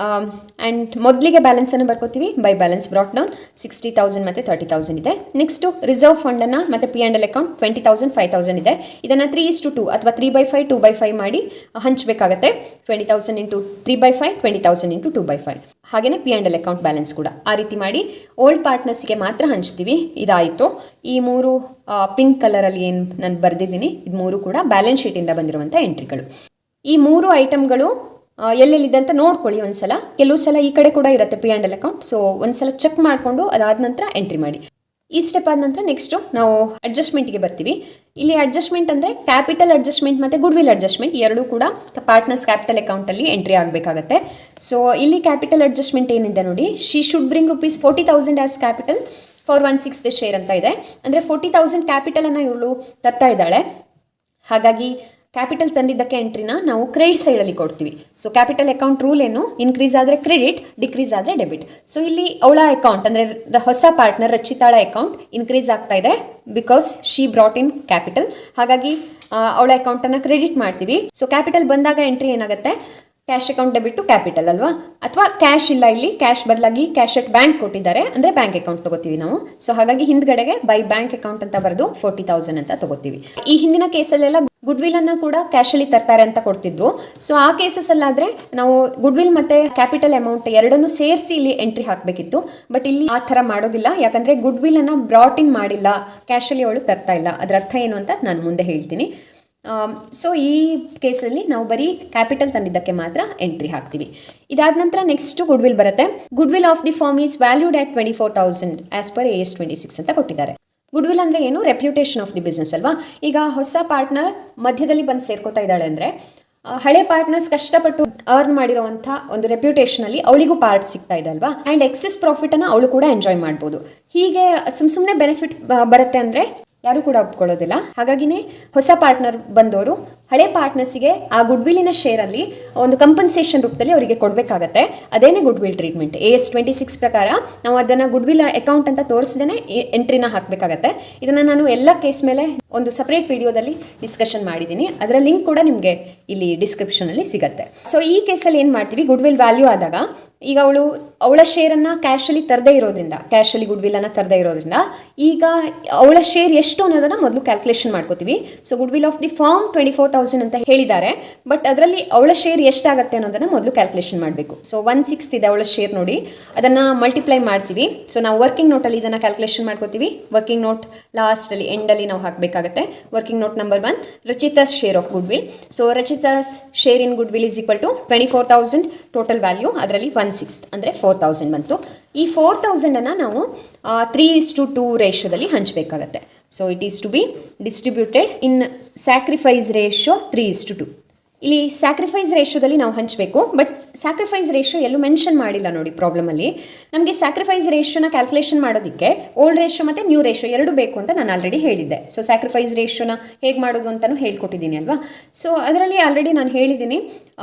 ಆ್ಯಂಡ್ ಮೊದಲಿಗೆ ಬ್ಯಾಲೆನ್ಸನ್ನು ಬರ್ಕೋತೀವಿ. ಬೈ ಬ್ಯಾಲೆನ್ಸ್ ಬ್ರಾಟ್ ಡೌನ್ 60,000 ಮತ್ತು 30,000 ಇದೆ. ನೆಕ್ಸ್ಟು ರಿಸರ್ವ್ ಫಂಡನ್ನು ಮತ್ತು P&L ಅಕೌಂಟ್ 20,000 5,000 ಇದೆ. ಇದನ್ನು 3:2 ಅಥವಾ 3/5 2/5 ಮಾಡಿ ಹಂಚಬೇಕಾಗತ್ತೆ. 20,000 ಇಂಟು 3/5 20,000 ಇಂಟು 2/5. ಹಾಗೆಯೇ P&L ಅಕೌಂಟ್ ಬ್ಯಾಲೆನ್ಸ್ ಕೂಡ ಆ ರೀತಿ ಮಾಡಿ ಓಲ್ಡ್ ಪಾರ್ಟ್ನರ್ಸ್ಗೆ ಮಾತ್ರ ಹಂಚ್ತೀವಿ. ಇದಾಯಿತು. ಈ 3 ಪಿಂಕ್ ಕಲರಲ್ಲಿ ಏನು ನಾನು ಬರೆದಿದ್ದೀನಿ, ಇದು 3 ಕೂಡ ಬ್ಯಾಲೆನ್ಸ್ ಶೀಟಿಂದ ಬಂದಿರುವಂಥ ಎಂಟ್ರಿಗಳು. ಈ 3 ಐಟಮ್ಗಳು ಎಲ್ಲೆಲ್ಲಿದೆ ಅಂತ ನೋಡ್ಕೊಳ್ಳಿ ಒಂದ್ಸಲ. ಕೆಲವು ಸಲ ಈ ಕಡೆ ಕೂಡ ಇರುತ್ತೆ P&L ಅಕೌಂಟ್. ಸೊ ಒಂದ್ಸಲ ಚೆಕ್ ಮಾಡಿಕೊಂಡು ಅದಾದ ನಂತರ ಎಂಟ್ರಿ ಮಾಡಿ. ಈ ಸ್ಟೆಪ್ ಆದ ನಂತರ ನೆಕ್ಸ್ಟು ನಾವು ಅಡ್ಜಸ್ಟ್ಮೆಂಟ್ಗೆ ಬರ್ತೀವಿ. ಇಲ್ಲಿ ಅಡ್ಜಸ್ಟ್ಮೆಂಟ್ ಅಂದರೆ ಕ್ಯಾಪಿಟಲ್ ಅಡ್ಜಸ್ಟ್ಮೆಂಟ್ ಮತ್ತು ಗುಡ್ವಿಲ್ ಅಡ್ಜಸ್ಟ್ಮೆಂಟ್ ಎರಡೂ ಕೂಡ ಪಾರ್ಟ್ನರ್ಸ್ ಕ್ಯಾಪಿಟಲ್ ಅಕೌಂಟಲ್ಲಿ ಎಂಟ್ರಿ ಆಗಬೇಕಾಗತ್ತೆ. ಸೊ ಇಲ್ಲಿ ಕ್ಯಾಪಿಟಲ್ ಅಡ್ಜಸ್ಟ್ಮೆಂಟ್ ಏನಿದೆ ನೋಡಿ, she should bring ₹40,000 as capital for 1/6 share ಅಂತ ಇದೆ. ಅಂದರೆ 40,000 ಕ್ಯಾಪಿಟಲನ್ನು ಇವಳು ತರ್ತಾ ಇದ್ದಾಳೆ. ಹಾಗಾಗಿ ಕ್ಯಾಪಿಟಲ್ ತಂದಿದ್ದಕ್ಕೆ ಎಂಟ್ರಿನ ನಾವು ಕ್ರೆಡಿಟ್ ಸೈಡಲ್ಲಿ ಕೊಡ್ತೀವಿ. ಸೊ ಕ್ಯಾಪಿಟಲ್ ಅಕೌಂಟ್ ರೂಲ್ ಏನು, ಇನ್ಕ್ರೀಸ್ ಆದರೆ ಕ್ರೆಡಿಟ್, ಡಿಕ್ರೀಸ್ ಆದರೆ ಡೆಬಿಟ್. ಸೊ ಇಲ್ಲಿ ಅವಳ ಅಕೌಂಟ್ ಅಂದರೆ ಹೊಸ ಪಾರ್ಟ್ನರ್ ರಚಿತಾಳ ಅಕೌಂಟ್ ಇನ್ಕ್ರೀಸ್ ಆಗ್ತಾ ಇದೆ, because she brought in capital. ಹಾಗಾಗಿ ಅವಳ ಅಕೌಂಟನ್ನು ಕ್ರೆಡಿಟ್ ಮಾಡ್ತೀವಿ. ಸೊ ಕ್ಯಾಪಿಟಲ್ ಬಂದಾಗ ಎಂಟ್ರಿ ಏನಾಗುತ್ತೆ, cash account debit to capital ಅಲ್ವಾ. ಅಥವಾ ಕ್ಯಾಶ್ ಇಲ್ಲ, ಇಲ್ಲಿ ಕ್ಯಾಶ್ ಬದಲಾಗಿ ಕ್ಯಾಶ್ ಅಟ್ ಬ್ಯಾಂಕ್ ಕೊಟ್ಟಿದ್ದಾರೆ, ಅಂದರೆ ಬ್ಯಾಂಕ್ ಅಕೌಂಟ್ ತೊಗೋತೀವಿ ನಾವು. ಸೊ ಹಾಗಾಗಿ ಹಿಂದ್ಗಡೆಗೆ ಬೈ ಬ್ಯಾಂಕ್ ಅಕೌಂಟ್ ಅಂತ ಬರೆದು 40,000 ಅಂತ ತೊಗೋತೀವಿ. ಈ ಹಿಂದಿನ ಕೇಸಲ್ಲೆಲ್ಲ ಗುಡ್ವಿಲ್ ಅನ್ನು ಕೂಡ ಕ್ಯಾಶಲ್ಲಿ ತರ್ತಾರೆ ಅಂತ ಕೊಡ್ತಿದ್ರು. ಸೊ ಆ ಕೇಸಸ್ ಅಲ್ಲಾದರೆ ನಾವು ಗುಡ್ವಿಲ್ ಮತ್ತು ಕ್ಯಾಪಿಟಲ್ ಅಮೌಂಟ್ ಎರಡನ್ನೂ ಸೇರಿಸಿ ಇಲ್ಲಿ ಎಂಟ್ರಿ ಹಾಕಬೇಕಿತ್ತು. ಬಟ್ ಇಲ್ಲಿ ಆ ಥರ ಮಾಡೋದಿಲ್ಲ, ಯಾಕಂದರೆ ಗುಡ್ವಿಲ್ ಅನ್ನು ಬ್ರಾಟ್ ಇನ್ ಮಾಡಿಲ್ಲ, ಕ್ಯಾಶಲ್ಲಿ ಅವಳು ತರ್ತಾ ಇಲ್ಲ. ಅದರ ಅರ್ಥ ಏನು ಅಂತ ನಾನು ಮುಂದೆ ಹೇಳ್ತೀನಿ. ಸೊ ಈ ಕೇಸಲ್ಲಿ ನಾವು ಬರೀ ಕ್ಯಾಪಿಟಲ್ ತಂದಿದ್ದಕ್ಕೆ ಮಾತ್ರ ಎಂಟ್ರಿ ಹಾಕ್ತೀವಿ. ಇದಾದ ನಂತರ ನೆಕ್ಸ್ಟ್ ಗುಡ್ವಿಲ್ ಬರುತ್ತೆ. Goodwill of the firm is valued at 24,000 as per AS 26 ಅಂತ ಕೊಟ್ಟಿದ್ದಾರೆ. ಗುಡ್ವಿಲ್ ಅಂದರೆ ಏನು, ರೆಪ್ಯುಟೇಷನ್ ಆಫ್ ದಿ ಬಿಸ್ನೆಸ್ ಅಲ್ವಾ. ಈಗ ಹೊಸ ಪಾರ್ಟ್ನರ್ ಮಧ್ಯದಲ್ಲಿ ಬಂದು ಸೇರ್ಕೋತಾ ಇದ್ದಾಳೆ ಅಂದರೆ ಹಳೆ ಪಾರ್ಟ್ನರ್ಸ್ ಕಷ್ಟಪಟ್ಟು ಅರ್ನ್ ಮಾಡಿರೋವಂಥ ಒಂದು ರೆಪ್ಯುಟೇಷನಲ್ಲಿ ಅವಳಿಗೂ ಪಾರ್ಟ್ ಸಿಗ್ತಾ ಇದೆ ಅಲ್ವಾ. ಆ್ಯಂಡ್ ಎಕ್ಸೆಸ್ ಪ್ರಾಫಿಟನ್ನು ಅವಳು ಕೂಡ ಎಂಜಾಯ್ ಮಾಡ್ಬೋದು. ಹೀಗೆ ಸುಮ್ಮನೆ ಬೆನಿಫಿಟ್ ಬರುತ್ತೆ ಅಂದರೆ ಯಾರು ಕೂಡ ಒಪ್ಕೊಳ್ಳೋದಿಲ್ಲ. ಹಾಗಾಗಿನೇ ಹೊಸ ಪಾರ್ಟ್ನರ್ ಬಂದವರು ಹಳೆ ಪಾರ್ಟ್ನರ್ಸಿಗೆ ಆ ಗುಡ್ ವಿಲ್ಲಿನ ಶೇರಲ್ಲಿ ಒಂದು ಕಂಪನ್ಸೇಷನ್ ರೂಪದಲ್ಲಿ ಅವರಿಗೆ ಕೊಡಬೇಕಾಗತ್ತೆ. ಅದೇನೇ ಗುಡ್ ವಿಲ್ ಟ್ರೀಟ್ಮೆಂಟ್. AS-26 ಪ್ರಕಾರ ನಾವು ಅದನ್ನು ಗುಡ್ ವಿಲ್ ಅಕೌಂಟ್ ಅಂತ ತೋರಿಸ್ದೇ ಎಂಟ್ರಿನ ಹಾಕಬೇಕಾಗತ್ತೆ. ಇದನ್ನು ನಾನು ಎಲ್ಲ ಕೇಸ್ ಮೇಲೆ ಒಂದು ಸಪ್ರೇಟ್ ವಿಡಿಯೋದಲ್ಲಿ ಡಿಸ್ಕಷನ್ ಮಾಡಿದ್ದೀನಿ. ಅದರ ಲಿಂಕ್ ಕೂಡ ನಿಮಗೆ ಇಲ್ಲಿ ಡಿಸ್ಕ್ರಿಪ್ಷನಲ್ಲಿ ಸಿಗುತ್ತೆ. ಸೊ ಈ ಕೇಸಲ್ಲಿ ಏನು ಮಾಡ್ತೀವಿ, ಗುಡ್ ವಿಲ್ ವ್ಯಾಲ್ಯೂ ಆದಾಗ ಈಗ ಅವಳ ಶೇರನ್ನು ಕ್ಯಾಶಲ್ಲಿ ತರದೇ ಇರೋದ್ರಿಂದ, ಕ್ಯಾಶಲ್ಲಿ ಗುಡ್ ವಿಲ್ಲನ್ನು ತರದೇ ಇರೋದ್ರಿಂದ ಈಗ ಅವಳ ಶೇರ್ ಎಷ್ಟು ಅನ್ನೋದನ್ನು ಮೊದಲು ಕ್ಯಾಲ್ಕುಲೇಷನ್ ಮಾಡ್ಕೋತೀವಿ. So good will of the firm 24,000 ಅಂತ ಹೇಳಿದ್ದಾರೆ. ಬಟ್ ಅದರಲ್ಲಿ ಅವಳ ಶೇರ್ ಎಷ್ಟಾಗುತ್ತೆ ಅನ್ನೋದನ್ನು ಮೊದಲು ಕ್ಯಾಲ್ಕುಲೇಷನ್ ಮಾಡಬೇಕು. ಸೊ 1/6 ಇದೆ ಅವಳ ಶೇರ್ ನೋಡಿ, ಅದನ್ನು ಮಲ್ಟಿಪ್ಲೈ ಮಾಡ್ತೀವಿ. ಸೊ ನಾವು ವರ್ಕಿಂಗ್ ನೋಟಲ್ಲಿ ಇದನ್ನು ಕ್ಯಾಲ್ಕುಲೇಷನ್ ಮಾಡ್ಕೋತೀವಿ. ವರ್ಕಿಂಗ್ ನೋಟ್ ಲಾಸ್ಟಲ್ಲಿ ಎಂಡಲ್ಲಿ ನಾವು ಹಾಕಬೇಕಾಗುತ್ತೆ. Working note number 1 Rachita's share of goodwill. So Rachita's share in goodwill is equal to 24,000 total value, ಅದರಲ್ಲಿ 1/6 ಅಂದರೆ 4,000 ಬಂತು. ಈ 4,000 ನಾವು 3:2 ರೇಷಿಯೋದಲ್ಲಿ ಹಂಚಬೇಕಾಗತ್ತೆ. So it is to be distributed in sacrifice ratio 3:2. ಇಲ್ಲಿ ಸ್ಯಾಕ್ರಿಫೈಸ್ ರೇಷಿಯೋದಲ್ಲಿ ನಾವು ಹಂಚಬೇಕು. ಬಟ್ ಸ್ಯಾಕ್ರಿಫೈಸ್ ರೇಷಿಯೋ ಎಲ್ಲೂ ಮೆನ್ಷನ್ ಮಾಡಿಲ್ಲ ನೋಡಿ ಪ್ರಾಬ್ಲಮಲ್ಲಿ. ನಮಗೆ ಸ್ಯಾಕ್ರಿಫೈಸ್ ರೇಷಿಯೋನ ಕ್ಯಾಲ್ಕುಲೇಷನ್ ಮಾಡೋದಕ್ಕೆ ಓಲ್ಡ್ ರೇಷಿಯೋ ಮತ್ತು ನ್ಯೂ ರೇಷಿಯೋ ಎರಡು ಬೇಕು ಅಂತ ನಾನು ಆಲ್ರೆಡಿ ಹೇಳಿದ್ದೆ. ಸೊ ಸ್ಯಾಕ್ರಿಫೈಸ್ ರೇಷಿಯೋನ ಹೇಗೆ ಮಾಡೋದು ಅಂತಲೂ ಹೇಳ್ಕೊಟ್ಟಿದ್ದೀನಿ ಅಲ್ವಾ. ಸೊ ಅದರಲ್ಲಿ ಆಲ್ರೆಡಿ ನಾನು ಹೇಳಿದ್ದೀನಿ,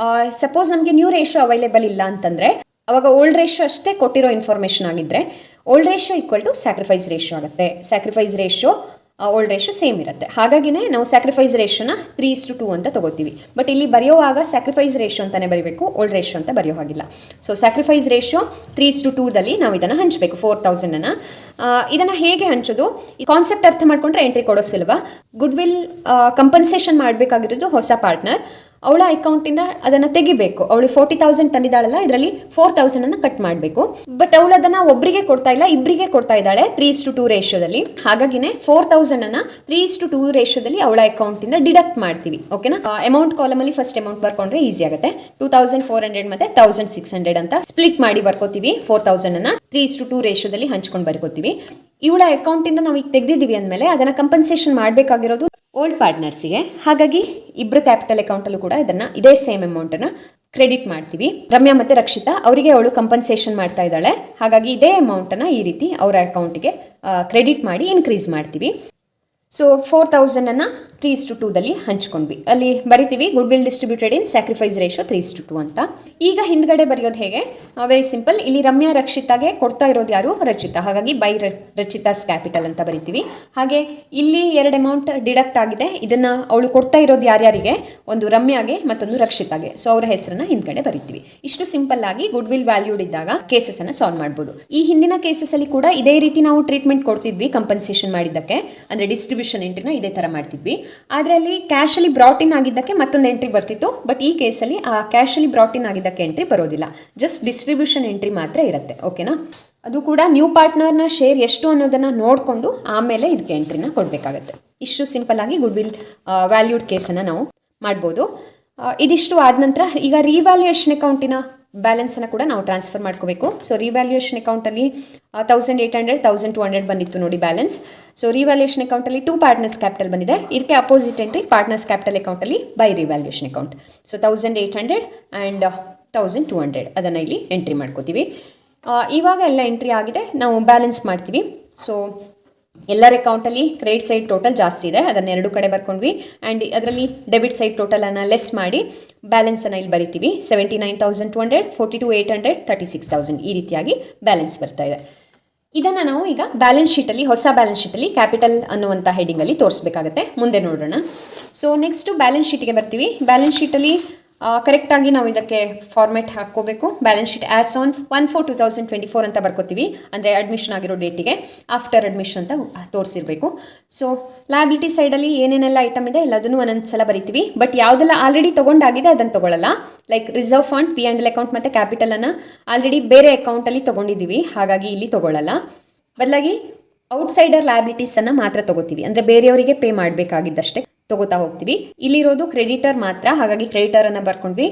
ಸಪೋಸ್ ನಮಗೆ ನ್ಯೂ ರೇಷಿಯೋ ಅವೈಲೇಬಲ್ ಇಲ್ಲ ಅಂತಂದರೆ ಅವಾಗ ಓಲ್ಡ್ ರೇಷಿಯೋ ಅಷ್ಟೇ ಕೊಟ್ಟಿರೋ ಇನ್ಫಾರ್ಮೇಷನ್ ಆಗಿದ್ದರೆ old ratio equal to sacrifice ratio ಆಗುತ್ತೆ. Sacrifice ratio old ratio same ಇರುತ್ತೆ. ಹಾಗಾಗಿನೇ ನಾವು ಸ್ಯಾಕ್ರಿಫೈಸ್ ರೇಷಿಯೋನ 3:2 ಅಂತ ತಗೋತೀವಿ. ಬಟ್ ಇಲ್ಲಿ ಬರೆಯುವಾಗ ಸ್ಯಾಕ್ರಿಫೈಸ್ ರೇಷಿಯೋ ಅಂತಲೇ ಬರೀಬೇಕು, ಓಲ್ಡ್ ರೇಷಿಯೋ ಅಂತ ಬರೆಯೋ ಹಾಗಿಲ್ಲ. ಸೊ ಸ್ಯಾಕ್ರಿಫೈಸ್ ರೇಷಿಯೋ 3:2ದಲ್ಲಿ ನಾವು ಇದನ್ನು ಹಂಚಬೇಕು 4,000. ಇದನ್ನು ಹೇಗೆ ಹಂಚೋದು, ಈ ಕಾನ್ಸೆಪ್ಟ್ ಅರ್ಥ ಮಾಡ್ಕೊಂಡ್ರೆ ಎಂಟ್ರಿ ಕೊಡೋ ಸುಲಭ. ಗುಡ್ ವಿಲ್ ಕಂಪನ್ಸೇಷನ್ ಮಾಡಬೇಕಾಗಿರೋದು ಹೊಸ ಪಾರ್ಟ್ನರ್. ಅವಳ ಅಕೌಂಟಿಂದ ಅದನ್ನು ತೆಗಿಬೇಕು. ಅವಳು 40,000 ತಂದಿದ್ದಾಳಲ್ಲ, ಇದರಲ್ಲಿ 4,000 ಕಟ್ ಮಾಡಬೇಕು. ಬಟ್ ಅವಳು ಅದನ್ನು ಒಬ್ಬರಿಗೆ ಕೊಡ್ತಾ ಇಲ್ಲ, ಇಬ್ಬರಿಗೆ ಕೊಡ್ತಾ ಇದ್ದಾಳೆ 3:2 ರೇಷಿಯೋದಲ್ಲಿ. ಹಾಗಾಗಿನೇ 4,000 3:2 ರೇಷಿಯೋದಲ್ಲಿ ಅವಳ ಅಕೌಂಟಿಂದ ಡಿಡಕ್ಟ್ ಮಾಡ್ತೀವಿ. ಓಕೆನಾ. ಅಮೌಂಟ್ ಕಾಲಮಲ್ಲಿ ಫಸ್ಟ್ ಅಮೌಂಟ್ ಬರ್ಕೊಂಡ್ರೆ ಈಸಿ ಆಗುತ್ತೆ. 2,400 ಮತ್ತು 1,600 ಅಂತ ಸ್ಪ್ಲಿಟ್ ಮಾಡಿ ಬರ್ಕೋತೀವಿ. 4,000 3:2 ರೇಷಿಯೋದಲ್ಲಿ ಹಂಚ್ಕೊಂಡು ಬರ್ಕೋತೀವಿ. ಇವಳ ಅಕೌಂಟಿಂದ ನಾವು ಈಗ ತೆಗೆದಿದ್ದೀವಿ ಅಂದಮೇಲೆ ಅದನ್ನು ಕಂಪನ್ಸೇಷನ್ ಮಾಡಬೇಕಾಗಿರೋದು ಓಲ್ಡ್ ಪಾರ್ಟ್ನರ್ಸಿಗೆ. ಹಾಗಾಗಿ ಇಬ್ಬರು ಕ್ಯಾಪಿಟಲ್ ಅಕೌಂಟಲ್ಲೂ ಕೂಡ ಇದೇ ಸೇಮ್ ಅಮೌಂಟನ್ನು ಕ್ರೆಡಿಟ್ ಮಾಡ್ತೀವಿ. ರಮ್ಯಾ ಮತ್ತು ರಕ್ಷಿತಾ ಅವರಿಗೆ ಅವಳು ಕಂಪನ್ಸೇಷನ್ ಮಾಡ್ತಾ ಇದ್ದಾಳೆ. ಹಾಗಾಗಿ ಇದೇ ಅಮೌಂಟನ್ನು ಈ ರೀತಿ ಅವರ ಅಕೌಂಟಿಗೆ ಕ್ರೆಡಿಟ್ ಮಾಡಿ ಇನ್ಕ್ರೀಸ್ ಮಾಡ್ತೀವಿ. ಸೊ 4,000 3:2ದಲ್ಲಿ ಹಂಚ್ಕೊಂಡ್ವಿ. ಅಲ್ಲಿ ಬರಿತೀವಿ goodwill distributed in sacrifice ratio 3:2 ಅಂತ. ಈಗ ಹಿಂದ್ಗಡೆ ಬರೆಯೋದು ಹೇಗೆ, ವೆರಿ ಸಿಂಪಲ್. ಇಲ್ಲಿ ರಮ್ಯಾ ರಕ್ಷಿತಾಗೆ ಕೊಡ್ತಾ ಇರೋದು ಯಾರು, ರಚಿತಾ. ಹಾಗಾಗಿ ಬೈ ರಚಿತಾಸ್ ಕ್ಯಾಪಿಟಲ್ ಅಂತ ಬರಿತೀವಿ. ಹಾಗೆ ಇಲ್ಲಿ 2 ಅಮೌಂಟ್ ಡಿಡಕ್ಟ್ ಆಗಿದೆ. ಇದನ್ನು ಅವಳು ಕೊಡ್ತಾ ಇರೋದು ಯಾರ್ಯಾರಿಗೆ, ಒಂದು ರಮ್ಯಾಗೆ ಮತ್ತೊಂದು ರಕ್ಷಿತಾಗೆ. ಸೊ ಅವರ ಹೆಸರನ್ನ ಹಿಂದ್ಗಡೆ ಬರಿತೀವಿ. ಇಷ್ಟು ಸಿಂಪಲ್ ಆಗಿ ಗುಡ್ ವಿಲ್ ವ್ಯಾಲ್ಯೂಡ್ ಇದ್ದಾಗ ಕೇಸಸ್ ಅನ್ನು ಸಾಲ್ವ್ ಮಾಡ್ಬೋದು. ಈ ಹಿಂದಿನ ಕೇಸಸ್ ಅಲ್ಲಿ ಕೂಡ ಇದೇ ರೀತಿ ನಾವು ಟ್ರೀಟ್ಮೆಂಟ್ ಕೊಡ್ತಿದ್ವಿ. ಕಂಪನ್ಸೇಷನ್ ಮಾಡಿದ್ದಕ್ಕೆ ಅಂದರೆ ಡಿಸ್ಟ್ರಿಬ್ಯೂಷನ್ ಎಂಟ್ರಿನ ಇದೇ ಥರ ಮಾಡ್ತಿದ್ವಿ. ಆದರೆ ಅಲ್ಲಿ ಕ್ಯಾಶಲ್ಲಿ ಬ್ರಾಟ್ ಇನ್ ಆಗಿದ್ದಕ್ಕೆ ಮತ್ತೊಂದು ಎಂಟ್ರಿ ಬರ್ತಿತ್ತು. ಬಟ್ ಈ ಕೇಸಲ್ಲಿ ಆ ಕ್ಯಾಶಲ್ಲಿ ಬ್ರಾಟ್ ಇನ್ ಆಗಿದ್ದಕ್ಕೆ ಎಂಟ್ರಿ ಬರೋದಿಲ್ಲ, ಜಸ್ಟ್ ಡಿಸ್ಟ್ರಿಬ್ಯೂಷನ್ ಎಂಟ್ರಿ ಮಾತ್ರ ಇರುತ್ತೆ. ಓಕೆನಾ. ಅದು ಕೂಡ ನ್ಯೂ ಪಾರ್ಟ್ನರ್ನ ಶೇರ್ ಎಷ್ಟು ಅನ್ನೋದನ್ನು ನೋಡಿಕೊಂಡು ಆಮೇಲೆ ಇದಕ್ಕೆ ಎಂಟ್ರಿನ ಕೊಡಬೇಕಾಗತ್ತೆ. ಇಷ್ಟು ಸಿಂಪಲ್ ಆಗಿ ಗುಡ್ ವಿಲ್ ವ್ಯಾಲ್ಯೂಡ್ ಕೇಸನ್ನು ನಾವು ಮಾಡ್ಬೋದು. ಇದಿಷ್ಟು ಆದ ನಂತರ ಈಗ ರಿವ್ಯಾಲ್ಯೂಯೇಷನ್ ಅಕೌಂಟಿನ ಬ್ಯಾಲೆನ್ಸನ್ನು ಕೂಡ ನಾವು ಟ್ರಾನ್ಸ್ಫರ್ ಮಾಡ್ಕೋಬೇಕು. ಸೊ ರಿವ್ಯಾಲ್ಯೂಯೇಷನ್ ಅಕೌಂಟಲ್ಲಿ 1,800 1,200 ಬಂದಿತ್ತು ನೋಡಿ ಬ್ಯಾಲೆನ್ಸ್. ಸೊ ರಿವ್ಯಾಲ್ಯೂಯೇಷನ್ ಅಕೌಂಟಲ್ಲಿ 2 ಪಾರ್ಟ್ನರ್ಸ್ ಕ್ಯಾಪಿಟಲ್ ಬಂದಿದೆ. ಇದಕ್ಕೆ ಅಪೋಸಿಟ್ ಎಂಟ್ರಿ ಪಾರ್ಟ್ನರ್ಸ್ ಕ್ಯಾಪಿಟಲ್ ಅಕೌಂಟಲ್ಲಿ by revaluation account. So 1,800 and 1,200 ಅದನ್ನು ಇಲ್ಲಿ ಎಂಟ್ರಿ ಮಾಡ್ಕೋತೀವಿ. ಇವಾಗ ಎಲ್ಲ ಎಂಟ್ರಿ ಆಗಿದೆ, ನಾವು ಬ್ಯಾಲೆನ್ಸ್ ಮಾಡ್ತೀವಿ. ಸೊ ಎಲ್ಲರ ಅಕೌಂಟಲ್ಲಿ ಕ್ರೆಡಿಟ್ ಸೈಡ್ ಟೋಟಲ್ ಜಾಸ್ತಿ ಇದೆ, ಅದನ್ನು ಎರಡು ಕಡೆ ಬರ್ಕೊಂಡ್ವಿ. ಆ್ಯಂಡ್ ಅದರಲ್ಲಿ ಡೆಬಿಟ್ ಸೈಡ್ ಟೋಟಲನ್ನು ಲೆಸ್ ಮಾಡಿ ಬ್ಯಾಲೆನ್ಸನ್ನು ಇಲ್ಲಿ ಬರಿತೀವಿ. 79,200 42,800 36,000 ಈ ರೀತಿಯಾಗಿ ಬ್ಯಾಲೆನ್ಸ್ ಬರ್ತಾ ಇದೆ. ಇದನ್ನು ನಾವು ಈಗ ಬ್ಯಾಲೆನ್ಸ್ ಶೀಟಲ್ಲಿ, ಹೊಸ ಬ್ಯಾಲೆನ್ಸ್ ಶೀಟಲ್ಲಿ ಕ್ಯಾಪಿಟಲ್ ಅನ್ನುವಂಥ ಹೆಡಿಂಗಲ್ಲಿ ತೋರಿಸ್ಬೇಕಾಗತ್ತೆ. ಮುಂದೆ ನೋಡೋಣ. ಸೊ ನೆಕ್ಸ್ಟು ಬ್ಯಾಲೆನ್ಸ್ ಶೀಟಿಗೆ ಬರ್ತೀವಿ. ಬ್ಯಾಲೆನ್ಸ್ ಶೀಟಲ್ಲಿ ಕರೆಕ್ಟಾಗಿ ನಾವು ಇದಕ್ಕೆ ಫಾರ್ಮೆಟ್ ಹಾಕ್ಕೋಬೇಕು. ಬ್ಯಾಲೆನ್ಸ್ ಶೀಟ್ ಆ್ಯಸ್ ಆನ್ 1/4/2024 ಅಂತ ಬರ್ಕೋತೀವಿ. ಅಂದರೆ ಅಡ್ಮಿಷನ್ ಆಗಿರೋ ಡೇಟಿಗೆ ಆಫ್ಟರ್ ಅಡ್ಮಿಷನ್ ಅಂತ ತೋರಿಸಿರಬೇಕು. ಸೊ ಲಯಬಿಲಿಟಿ ಸೈಡಲ್ಲಿ ಏನೇನೆಲ್ಲ ಐಟಮ್ ಇದೆ ಎಲ್ಲದನ್ನು ಒಂದೊಂದು ಸಲ ಬರಿತೀವಿ. ಬಟ್ ಯಾವುದೆಲ್ಲ ಆಲ್ರೆಡಿ ತೊಗೊಂಡಾಗಿದೆ ಅದನ್ನು ತೊಗೊಳ್ಳಲ್ಲ. Like reserve fund, P&L account ಮತ್ತು ಕ್ಯಾಪಿಟಲನ್ನು ಆಲ್ರೆಡಿ ಬೇರೆ ಅಕೌಂಟಲ್ಲಿ ತೊಗೊಂಡಿದ್ದೀವಿ, ಹಾಗಾಗಿ ಇಲ್ಲಿ ತೊಗೊಳ್ಳಲ್ಲ. ಬದಲಾಗಿ ಔಟ್ಸೈಡರ್ ಲಯಬಿಲಿಟೀಸನ್ನು ಮಾತ್ರ ತೊಗೋತೀವಿ. ಅಂದರೆ ಬೇರೆಯವರಿಗೆ ಪೇ ಮಾಡಬೇಕಾಗಿದ್ದಷ್ಟೇ ತೊಗೋತಾ ಹೋಗ್ತೀವಿ. ಇಲ್ಲಿರೋದು ಕ್ರೆಡಿಟರ್ ಮಾತ್ರ, ಹಾಗಾಗಿ ಕ್ರೆಡಿಟರನ್ನು ಬರ್ಕೊಂಡ್ವಿ.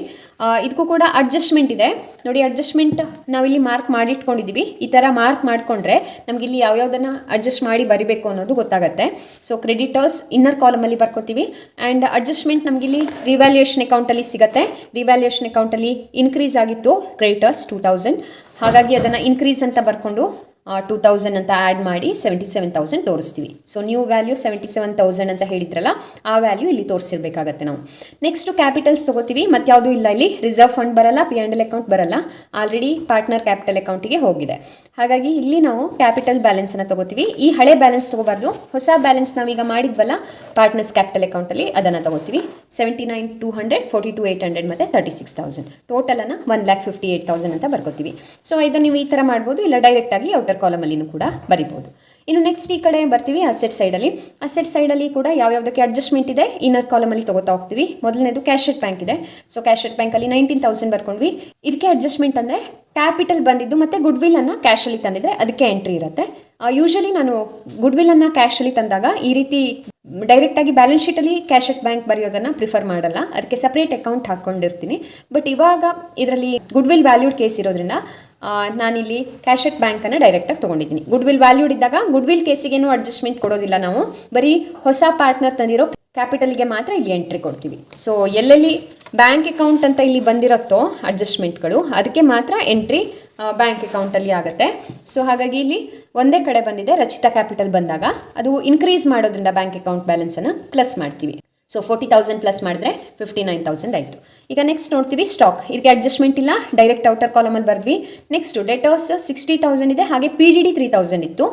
ಇದಕ್ಕೂ ಕೂಡ ಅಡ್ಜಸ್ಟ್ಮೆಂಟ್ ಇದೆ ನೋಡಿ. ಅಡ್ಜಸ್ಟ್ಮೆಂಟ್ ನಾವಿಲ್ಲಿ ಮಾರ್ಕ್ ಮಾಡಿಟ್ಕೊಂಡಿದ್ದೀವಿ. ಈ ಥರ ಮಾರ್ಕ್ ಮಾಡಿಕೊಂಡ್ರೆ ನಮಗಿಲ್ಲಿ ಯಾವ್ಯಾವುದನ್ನು ಅಡ್ಜಸ್ಟ್ ಮಾಡಿ ಬರಿಬೇಕು ಅನ್ನೋದು ಗೊತ್ತಾಗುತ್ತೆ. ಸೊ ಕ್ರೆಡಿಟರ್ಸ್ ಇನ್ನರ್ ಕಾಲಮಲ್ಲಿ ಬರ್ಕೋತೀವಿ. ಆ್ಯಂಡ್ ಅಡ್ಜಸ್ಟ್ಮೆಂಟ್ ನಮಗಿಲ್ಲಿ ರಿವ್ಯಾಲ್ಯೂಯೇಷನ್ ಅಕೌಂಟಲ್ಲಿ ಸಿಗುತ್ತೆ. ರಿವ್ಯಾಲ್ಯೂಯೇಷನ್ ಅಕೌಂಟಲ್ಲಿ ಇನ್ಕ್ರೀಸ್ ಆಗಿತ್ತು ಕ್ರೆಡಿಟರ್ಸ್ 2,000, ಹಾಗಾಗಿ ಅದನ್ನು ಇನ್ಕ್ರೀಸ್ ಅಂತ ಬರ್ಕೊಂಡು 2000 ಅಂತ ಆ್ಯಡ್ ಮಾಡಿ 77,000 ತೋರಿಸ್ತೀವಿ. ಸೊ ನ್ಯೂ ವ್ಯಾಲ್ಯೂ 77,000 ಅಂತ ಹೇಳಿದ್ರಲ್ಲ, ಆ ವ್ಯಾಲ್ಯೂ ಇಲ್ಲಿ ತೋರಿಸಿರ್ಬೇಕಾಗತ್ತೆ ನಾವು. ನೆಕ್ಸ್ಟು ಕ್ಯಾಪಿಟಲ್ಸ್ ತೊಗೋತೀವಿ. ಮತ್ತು ಯಾವುದೂ ಇಲ್ಲ ಇಲ್ಲಿ, ರಿಸರ್ವ್ ಫಂಡ್ ಬರಲ್ಲ, P&L ಅಕೌಂಟ್ ಬರಲ್ಲ, ಆಲ್ರೆಡಿ ಪಾರ್ಟ್ನರ್ ಕ್ಯಾಪಿಟಲ್ ಅಕೌಂಟಿಗೆ ಹೋಗಿದೆ. ಹಾಗಾಗಿ ಇಲ್ಲಿ ನಾವು ಕ್ಯಾಪಿಟಲ್ ಬ್ಯಾಲೆನ್ಸನ್ನು ತೊಗೋತೀವಿ. ಈ ಹಳೆ ಬ್ಯಾಲೆನ್ಸ್ ತೊಗೋಬಾರ್ದು, ಹೊಸ ಬ್ಯಾಲೆನ್ಸ್ ನಾವೀಗ ಮಾಡಿದ್ವಲ್ಲ ಪಾರ್ಟ್ನರ್ಸ್ ಕ್ಯಾಪಿಟಲ್ ಅಕೌಂಟಲ್ಲಿ, ಅದನ್ನು ತೊಗೋತೀವಿ. 79,200, 42,800 ಮತ್ತು 36,000 ಟೋಟಲನ್ನು 1,58,000 ಅಂತ ಬರ್ಕೋತೀವಿ. ಸೊ ಇದನ್ನು ನೀವು ಈ ಥರ ಮಾಡ್ಬೋದು, ಇಲ್ಲ ಡೈರೆಕ್ಟಾಗಿ ಔಟರ್ ಕಾಲಮಲ್ಲಿನೂ ಕೂಡ ಬರಿಬೋದು. ಇನ್ನು ನೆಕ್ಸ್ಟ್ ಈ ಕಡೆ ಬರ್ತೀವಿ ಅಸೆಟ್ ಸೈಡಲ್ಲಿ. ಅಸೆಟ್ ಸೈಡಲ್ಲಿ ಕೂಡ ಯಾವ್ಯಾವುದಕ್ಕೆ ಅಡ್ಜಸ್ಟ್ಮೆಂಟ್ ಇದೆ ಇನ್ನರ್ ಕಾಲಮಲ್ಲಿ ತೊಗೋತಾ ಹೋಗ್ತೀವಿ. ಮೊದಲನೇದು ಕ್ಯಾಶೆಟ್ ಬ್ಯಾಂಕ್ ಇದೆ. ಸೊ ಕ್ಯಾಶೆಟ್ ಬ್ಯಾಂಕಲ್ಲಿ 19,000 ಬರ್ಕೊಂಡ್ವಿ. ಇದಕ್ಕೆ ಅಡ್ಜಸ್ಟ್ಮೆಂಟ್ ಅಂದರೆ ಕ್ಯಾಪಿಟಲ್ ಬಂದಿದ್ದು ಮತ್ತು ಗುಡ್ ವಿಲ್ಲನ್ನು ಕ್ಯಾಶಲ್ಲಿ ತಂದಿದ್ರೆ ಅದಕ್ಕೆ ಎಂಟ್ರಿ ಇರುತ್ತೆ. ಯೂಶಲಿ ನಾನು ಗುಡ್ ವಿಲ್ಲನ್ನು ಕ್ಯಾಶಲ್ಲಿ ತಂದಾಗ ಈ ರೀತಿ ಡೈರೆಕ್ಟಾಗಿ ಬ್ಯಾಲೆನ್ಸ್ ಶೀಟಲ್ಲಿ ಕ್ಯಾಶೆಟ್ ಬ್ಯಾಂಕ್ ಬರೆಯೋದನ್ನು ಪ್ರಿಫರ್ ಮಾಡಲ್ಲ, ಅದಕ್ಕೆ ಸಪ್ರೇಟ್ ಅಕೌಂಟ್ ಹಾಕ್ಕೊಂಡಿರ್ತೀನಿ. ಬಟ್ ಇವಾಗ ಇದರಲ್ಲಿ ಗುಡ್ ವಿಲ್ ವ್ಯಾಲ್ಯೂಡ್ ಕೇಸ್ ಇರೋದ್ರಿಂದ ನಾನಿಲ್ಲಿ ಕ್ಯಾಶೆಟ್ ಬ್ಯಾಂಕನ್ನು ಡೈರೆಕ್ಟಾಗಿ ತೊಗೊಂಡಿದ್ದೀನಿ. ಗುಡ್ ವಿಲ್ ವ್ಯಾಲ್ಯೂಡ್ ಇದ್ದಾಗ ಗುಡ್ ವಿಲ್ ಕೇಸಿಗೇನು ಅಡ್ಜಸ್ಟ್ಮೆಂಟ್ ಕೊಡೋದಿಲ್ಲ ನಾವು, ಬರೀ ಹೊಸ ಪಾರ್ಟ್ನರ್ ತಂದಿರೋ ಕ್ಯಾಪಿಟಲ್ಗೆ ಮಾತ್ರ ಇಲ್ಲಿ ಎಂಟ್ರಿ ಕೊಡ್ತೀವಿ. ಸೊ ಎಲ್ಲೆಲ್ಲಿ ಬ್ಯಾಂಕ್ ಅಕೌಂಟ್ ಅಂತ ಇಲ್ಲಿ ಬಂದಿರುತ್ತೋ ಅಡ್ಜಸ್ಟ್ಮೆಂಟ್ಗಳು, ಅದಕ್ಕೆ ಮಾತ್ರ ಎಂಟ್ರಿ ಬ್ಯಾಂಕ್ ಅಕೌಂಟಲ್ಲಿ ಆಗುತ್ತೆ. ಸೊ ಹಾಗಾಗಿ ಇಲ್ಲಿ ಒಂದೇ ಕಡೆ ಬಂದಿದೆ, ರಚಿತಾ ಕ್ಯಾಪಿಟಲ್ ಬಂದಾಗ ಅದು ಇನ್ಕ್ರೀಸ್ ಮಾಡೋದ್ರಿಂದ ಬ್ಯಾಂಕ್ ಅಕೌಂಟ್ ಬ್ಯಾಲೆನ್ಸನ್ನು ಪ್ಲಸ್ ಮಾಡ್ತೀವಿ. ಸೊ 40,000 ಪ್ಲಸ್ ಮಾಡಿದ್ರೆ 59,000 ಆಯಿತು. ಈಗ ನೆಕ್ಸ್ಟ್ ನೋಡ್ತೀವಿ ಸ್ಟಾಕ್. ಇದಕ್ಕೆ ಅಡ್ಜಸ್ಟ್ಮೆಂಟ್ ಇಲ್ಲ, ಡೈರೆಕ್ಟ್ ಔಟರ್ ಕಾಲಮಲ್ಲಿ ಬರ್ದ್ವಿ. ನೆಕ್ಸ್ಟು ಡೆಟರ್ಸ್ 60,000 ಇದೆ, ಹಾಗೆ PDD 3,000 ಇತ್ತು.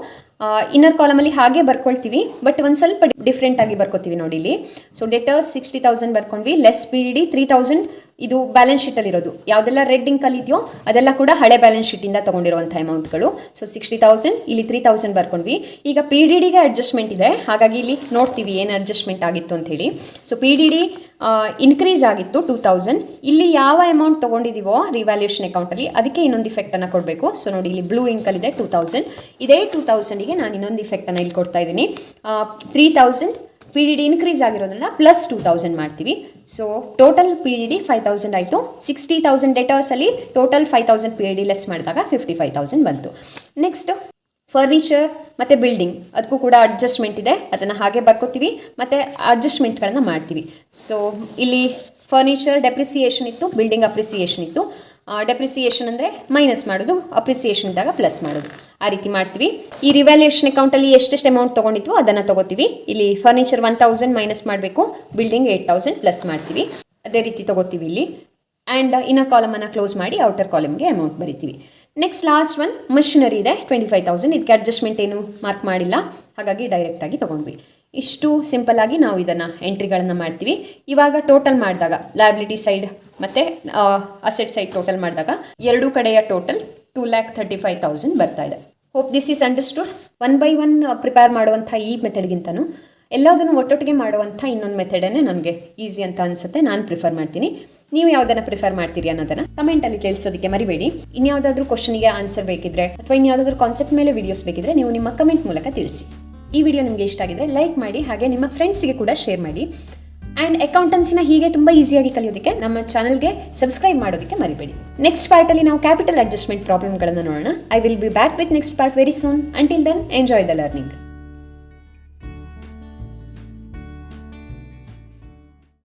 ಇನ್ನರ್ ಕಾಲಮಲ್ಲಿ ಹಾಗೆ ಬರ್ಕೊಳ್ತೀವಿ, ಬಟ್ ಒಂದು ಸ್ವಲ್ಪ ಡಿಫ್ರೆಂಟ್ ಆಗಿ ಬರ್ಕೋತೀವಿ ನೋಡಿ ಇಲ್ಲಿ. ಸೊ ಡೆಟರ್ಸ್ 60,000 ಬರ್ಕೊಂಡ್ವಿ, ಲೆಸ್ PDD 3,000. ಇದು ಬ್ಯಾಲೆನ್ಸ್ ಶೀಟಲ್ಲಿ ಇರೋದು, ಯಾವುದೆಲ್ಲ ರೆಡ್ ಇಂಕಲ್ಲಿ ಇದೆಯೋ ಅದೆಲ್ಲ ಕೂಡ ಹಳೆ ಬ್ಯಾಲೆನ್ಸ್ ಶೀಟಿಂದ ತೊಗೊಂಡಿರುವಂಥ ಅಮೌಂಟ್ಗಳು. ಸೊ 60,000, ಇಲ್ಲಿ 3,000 ಬರ್ಕೊಂಡ್ವಿ. ಈಗ PDDಗೆ ಅಡ್ಜಸ್ಟ್ಮೆಂಟ್ ಇದೆ, ಹಾಗಾಗಿ ಇಲ್ಲಿ ನೋಡ್ತೀವಿ ಏನು ಅಡ್ಜಸ್ಟ್ಮೆಂಟ್ ಆಗಿತ್ತು ಅಂಥೇಳಿ. ಸೊ PDD ಇನ್ಕ್ರೀಸ್ ಆಗಿತ್ತು 2,000. ಇಲ್ಲಿ ಯಾವ ಅಮೌಂಟ್ ತೊಗೊಂಡಿದ್ದೀವೋ ರಿವ್ಯಾಲ್ಯೂಷನ್ ಅಕೌಂಟಲ್ಲಿ ಅದಕ್ಕೆ ಇನ್ನೊಂದು ಇಫೆಕ್ಟನ್ನು ಕೊಡಬೇಕು. ಸೊ ನೋಡಿ ಇಲ್ಲಿ ಬ್ಲೂ ಇಂಕಲ್ಲಿದೆ 2,000. ಇದೇ 2,000ಗೆ ನಾನು ಇನ್ನೊಂದು ಇಫೆಕ್ಟನ್ನು ಇಲ್ಲಿ ಕೊಡ್ತಾ ಇದ್ದೀನಿ. 3,000 PDD ಇನ್ಕ್ರೀಸ್ ಆಗಿರೋದ್ರಿಂದ ಪ್ಲಸ್ 2,000 ಮಾಡ್ತೀವಿ. ಸೊ ಟೋಟಲ್ PDD 5,000 ಆಯಿತು. 60,000 ಡೆಟರ್ಸಲ್ಲಿ ಟೋಟಲ್ 5,000 PDD ಲೆಸ್ ಮಾಡಿದಾಗ 55,000 ಬಂತು. ನೆಕ್ಸ್ಟ್ ಫರ್ನಿಚರ್ ಮತ್ತು ಬಿಲ್ಡಿಂಗ್, ಅದಕ್ಕೂ ಕೂಡ ಅಡ್ಜಸ್ಟ್ಮೆಂಟ್ ಇದೆ, ಅದನ್ನು ಹಾಗೆ ಬರ್ಕೋತೀವಿ ಮತ್ತು ಅಡ್ಜಸ್ಟ್ಮೆಂಟ್ಗಳನ್ನು ಮಾಡ್ತೀವಿ. ಸೊ ಇಲ್ಲಿ ಫರ್ನಿಚರ್ ಡೆಪ್ರಿಸಿಯೇಷನ್ ಇತ್ತು, ಬಿಲ್ಡಿಂಗ್ ಅಪ್ರಿಸಿಯೇಷನ್ ಇತ್ತು. ಡೆಪ್ರಿಸಿಯೇಷನ್ ಅಂದರೆ ಮೈನಸ್ ಮಾಡೋದು, ಅಪ್ರಿಸಿಯೇಷನ್ ಇದ್ದಾಗ ಪ್ಲಸ್ ಮಾಡೋದು, ಆ ರೀತಿ ಮಾಡ್ತೀವಿ. ಈ ರಿವ್ಯಾಲ್ಯೂಷನ್ ಅಕೌಂಟಲ್ಲಿ ಎಷ್ಟೆಷ್ಟು ಅಮೌಂಟ್ ತೊಗೊಂಡಿದ್ವು ಅದನ್ನು ತೊಗೋತೀವಿ. ಇಲ್ಲಿ ಫರ್ನಿಚರ್ 1,000 ಮೈನಸ್ ಮಾಡಬೇಕು, ಬಿಲ್ಡಿಂಗ್ 8,000 ಪ್ಲಸ್ ಮಾಡ್ತೀವಿ. ಅದೇ ರೀತಿ ತೊಗೋತೀವಿ ಇಲ್ಲಿ. ಆ್ಯಂಡ್ ಇನ್ನರ್ ಕಾಲಮನ್ನು ಕ್ಲೋಸ್ ಮಾಡಿ ಔಟರ್ ಕಾಲಮ್ಗೆ ಅಮೌಂಟ್ ಬರಿತೀವಿ. ನೆಕ್ಸ್ಟ್ ಲಾಸ್ಟ್ ಒನ್ ಮಷಿನರಿ ಇದೆ 25,000. ಇದಕ್ಕೆ ಅಡ್ಜಸ್ಟ್ಮೆಂಟ್ ಏನು ಮಾರ್ಕ್ ಮಾಡಿಲ್ಲ, ಹಾಗಾಗಿ ಡೈರೆಕ್ಟಾಗಿ ತೊಗೊಂಡ್ವಿ. ಇಷ್ಟು ಸಿಂಪಲ್ಲಾಗಿ ನಾವು ಇದನ್ನು ಎಂಟ್ರಿಗಳನ್ನು ಮಾಡ್ತೀವಿ. ಇವಾಗ ಟೋಟಲ್ ಮಾಡಿದಾಗ ಲಯಬಿಲಿಟಿ ಸೈಡ್ ಮತ್ತು ಅಸೆಟ್ ಸೈಡ್ ಟೋಟಲ್ ಮಾಡಿದಾಗ ಎರಡೂ ಕಡೆಯ ಟೋಟಲ್ 2,35,000 ಬರ್ತಾ ಇದೆ. Hope this is understood. 1 by 1 prepare ಮಾಡುವಂಥ ಈ ಮೆಥಡ್ಗಿಂತನೂ ಎಲ್ಲದನ್ನು ಒಟ್ಟೊಟ್ಟಿಗೆ ಮಾಡುವಂಥ ಇನ್ನೊಂದು ಮೆಥಡೇ ನನಗೆ ಈಸಿ ಅಂತ ಅನಿಸುತ್ತೆ. ನಾನು ಪ್ರಿಫರ್ ಮಾಡ್ತೀನಿ. ನೀವು ಯಾವುದನ್ನು ಪ್ರಿಫರ್ ಮಾಡ್ತೀರಿ ಅನ್ನೋದನ್ನು ಕಮೆಂಟಲ್ಲಿ ತಿಳಿಸೋದಕ್ಕೆ ಮರಿಬೇಡಿ. ಇನ್ಯಾವುದಾದ್ರೂ ಕ್ವಶನಿಗೆ ಆನ್ಸರ್ ಬೇಕಿದ್ರೆ ಅಥವಾ ಇನ್ಯಾವುದಾದ್ರೂ ಕಾನ್ಸೆಪ್ಟ್ ಮೇಲೆ ವಿಡಿಯೋಸ್ ಬೇಕಿದ್ರೆ ನೀವು ನಿಮ್ಮ ಕಮೆಂಟ್ ಮೂಲಕ ತಿಳಿಸಿ. ಈ ವಿಡಿಯೋ ನಿಮಗೆ ಇಷ್ಟ ಆಗಿದ್ರೆ ಲೈಕ್ ಮಾಡಿ, ಹಾಗೆ ನಿಮ್ಮ ಫ್ರೆಂಡ್ಸಿಗೆ ಕೂಡ ಶೇರ್ ಮಾಡಿ. ಆ್ಯಂಡ್ ಅಕೌಂಟೆನ್ಸಿನ ಹೀಗೆ ತುಂಬ ಈಸಿಯಾಗಿ ಕಲಿಯೋದಕ್ಕೆ ನಮ್ಮ ಚಾನಲ್ಗೆ ಸಬ್ಸ್ಕ್ರೈಬ್ ಮಾಡೋದಕ್ಕೆ ಮರಿಬೇಡಿ. ನೆಕ್ಸ್ಟ್ ಪಾರ್ಟಲ್ಲಿ ನಾವು ಕ್ಯಾಪಿಟಲ್ ಅಡ್ಜಸ್ಟ್ಮೆಂಟ್ ಪ್ರಾಬ್ಲಮ್ಗಳನ್ನು ನೋಡೋಣ. I will be back with next part very soon. Until then enjoy the learning.